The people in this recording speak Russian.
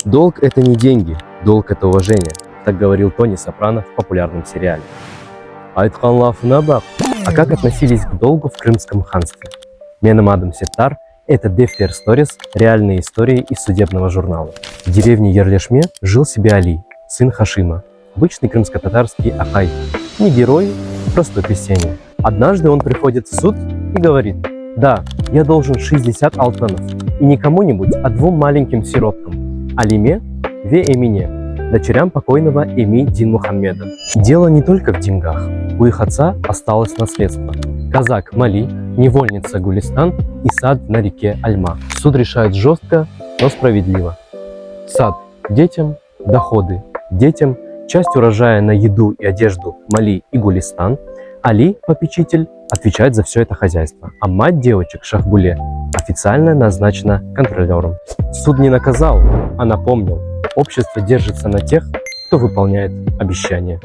Долг – это не деньги, долг – это уважение. Так говорил Тони Сопрано в популярном сериале. Айтхан лафына бак. А как относились к долгу в Крымском ханстве? Менам Адам Сеттар – это Дефтер Stories, реальные истории из судебного журнала. В деревне Ерлешме жил себе Али, сын Хашима, обычный крымско-татарский ахай. Не герой, простой крестьянин. Однажды он приходит в суд и говорит: да, я должен 60 алтынов, и не кому-нибудь, а двум маленьким сироткам – Алиме, Ве Эмине, дочерям покойного Эми Дин Мухаммеда. Дело не только в деньгах. У их отца осталось наследство: казак Мали, невольница Гулистан и сад на реке Альма. Суд решает жестко, но справедливо. Сад детям, доходы детям, часть урожая на еду и одежду Мали и Гулистан. Али, попечитель, отвечает за все это хозяйство, а мать девочек Шахбуле официально назначена контролером. Суд не наказал, а напомнил: общество держится на тех, кто выполняет обещания.